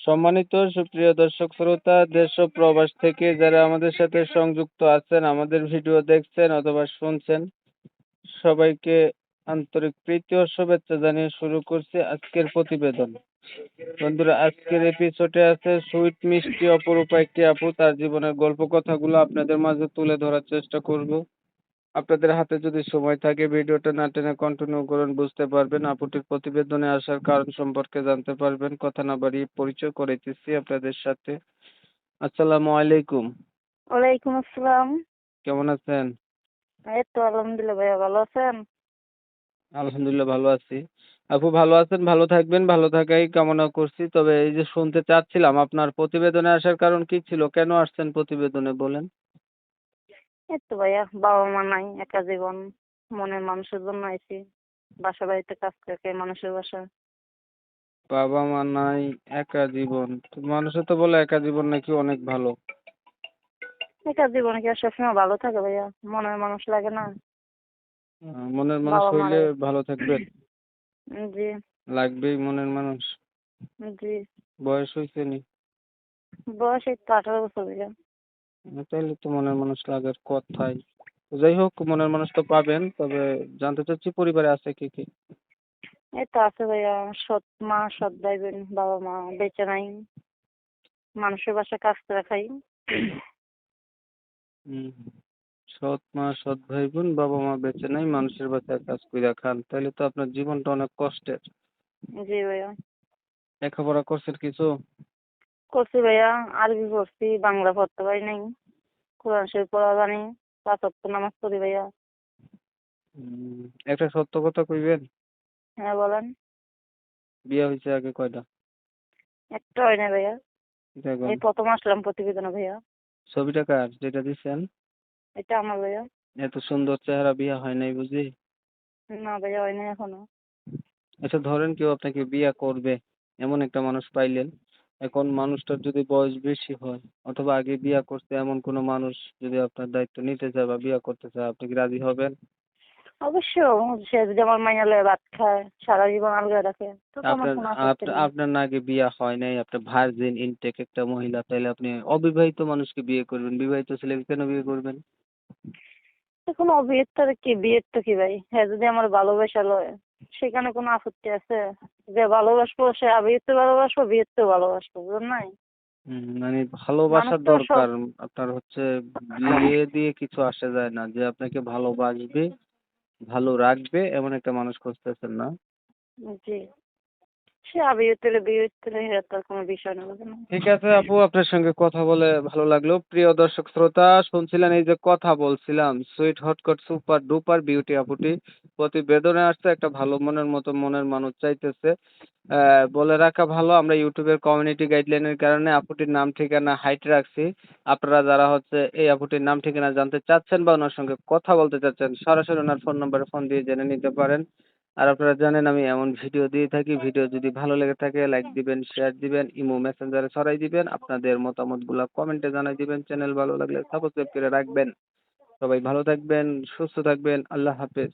সম্মানিত সুপ্রিয় দর্শক শ্রোতা, দেশ ও প্রবাস থেকে যারা আমাদের সাথে সংযুক্ত আছেন, আমাদের ভিডিও দেখছেন অথবা শুনছেন, সবাইকে আন্তরিক প্রীতি ও শুভেচ্ছা জানিয়ে শুরু করছি আজকের প্রতিবেদন। বন্ধুরা, আজকের এপিসোডে আছে সুইট মিষ্টি অপরূপা একটি আপু। তার জীবনের গল্প কথাগুলো আপনাদের মাঝে তুলে ধরার চেষ্টা করব। আপনাদের হাতে যদি সময় থাকে ভিডিওটা না টেনে কন্টিনিউ করুন, বুঝতে পারবেন। আপুটির প্রতিবেদনে আসার কারণ সম্পর্কে জানতে পারবেন। কথা না বাড়িয়ে পরিচয় করাইতেছি আপনাদের সাথে। আসসালামু আলাইকুম। ওয়ালাইকুম আসসালাম। কেমন আছেন? এই তো আলহামদুলিল্লাহ ভাইয়া, ভালো আছেন? আলহামদুলিল্লাহ ভালো আছি। আপু ভালো আছেন, ভালো থাকবেন, ভালো থাকাই কামনা করছি। তবে এই যে শুনতে চাচ্ছিলাম, আপনার প্রতিবেদনে আসার কারণ কি ছিল? কেন আসছেন প্রতিবেদনে বলেন? এই তো ভাইয়া, বাবা মা নাই, একা জীবন, মনের মানুষের জন্য আইছি। বাসা বাড়িতে কাজ করে মানুষের বাসা। বাবা মা নাই, একা জীবন। তো মানুষে তো বলে একা জীবন নাকি অনেক ভালো। একা জীবনে কি আর সবসময় ভালো থাকে ভাইয়া? মনের মানুষ লাগে না? মনের মানুষ বাবা হইলে মারে। ভালো থাকবেন। জি। লাগবেই মনের মানুষ। জি। বয়স হয়েছে নি? বয়স এই তো 18 বছর ভাইয়া। তাইলে তো মনের মানুষ লাগার কথাই। তো যাই হোক, মনের মানুষ তো পাবেন। তবে জানতে চাচ্ছি পরিবারে আছে কি কি? এই তো আছে ভাইয়া, সৎ মা, সৎ ভাই বোন, বাবা মা বেঁচে নাই, মানুষের বাসায় কাজ করে খাই। হুম। সৎ মা, সৎ ভাই বোন, বাবা মা বেঁচে নাই, মানুষের বাসায় কাজ কইরা খান। তাইলে তো আপনার জীবনটা অনেক কষ্টের। জি ভাইয়া। লেখাপড়া করছেন কিছু? করছি ভাইয়া, আরবি পড়ছি, বাংলা পড়তে পারি নাই। কোরআন শরীফ পড়া জানি, 5 ওয়াক্ত নামাজ পড়ি ভাইয়া। হুম। একটা সত্য কথা কইবেন? হ্যাঁ বলেন। বিয়ে হয়েছে আগে কয়টা? একটা হয় না ভাইয়া, দেখুন, এই প্রথম আসলাম প্রতিবেদনে ভাইয়া। ছবিটা কার যেটা দিছেন? এটা আমার ভাইয়া। এত সুন্দর চেহারা, বিয়ে হয় নাই বুঝি? না ভাইয়া, হয় না এখনো। আচ্ছা ধরেন কেউ আপনাকে বিয়ে করবে, এমন একটা মানুষ পাইলেন। এখন মানুষটার যদি বয়স বেশি হয় অথবা আগে বিয়ে করছে এমন কোনো মানুষ যদি আপনার দায়িত্ব নিতে চায় বা বিয়ে করতে চায়, আপনি কি রাজি হবেন? অবশ্য, সে যদি আমার মাইয়া লয়ে ভাত খায়, সারা জীবন আলগা রাখে, তো আমার আপনার কোনো আপত্তি নেই। আপনার না আগে বিয়ে হয় নাই, আপনি ভার্জিন ইনটেক একটা মহিলা, তাইলে আপনি অবিবাহিত মানুষকে বিয়ে করবেন? বিবাহিত ছেলেকে কেন বিয়ে করবেন? এখন অবিয়ের তো কি, বিয়ের তো কি ভাই? হ্যাঁ, যদি আমার ভালোবাসা লয়, সেখানে কোনো আপত্তি আছে? যে ভালোবাসবো সে আবিরতে ভালোবাসবো, বিয়েতেও ভালোবাসবো, বুঝলেন নাই? মানে মানুষ ভালোবাসার তো সব। দরকার। আপনার হচ্ছে বিয়ে দিয়ে কিছু আসে যায় না, যে আপনাকে ভালোবাসবে, ভালো রাখবে এমন একটা মানুষ খুঁজতেছেন না? জি। সে আবির তেলে বিয়ের তেলে, এটা তার কোনো বিষয় না, বুঝলেন? ঠিক আছে আপু, আপনার সঙ্গে কথা বলে ভালো লাগলো। প্রিয় দর্শক শ্রোতা, শুনছিলেন এই যে কথা বলছিলাম, সুইট হটকট সুপার ডুপার বিউটি আপুটি প্রতিবেদনে আসছে। একটা ভালো মনের মতো মনের মানুষ চাইতেছে। বলে রাখা ভালো, আমরা ইউটিউবের কমিউনিটি গাইডলাইনের কারণে আপুটির নাম ঠিকানা হাইড রাখছি। আপনারা যারা হচ্ছে এই আপুটির নাম ঠিকানা জানতে চাচ্ছেন বা ওনার সঙ্গে কথা বলতে চাচ্ছেন, সরাসরি ওনার ফোন নম্বরে ফোন দিয়ে জেনে নিতে পারেন। আর আপনারা জানেন আমি এমন ভিডিও দিয়ে থাকি। ভিডিও যদি ভালো লেগে থাকে লাইক দিবেন, শেয়ার দিবেন, ইমো মেসেঞ্জারে ছড়াই দিবেন, আপনাদের মতামতগুলো কমেন্টে জানাই দিবেন। চ্যানেল ভালো লাগলে সাবস্ক্রাইব করে রাখবেন। সবাই ভালো থাকবেন, সুস্থ থাকবেন। আল্লাহ হাফেজ।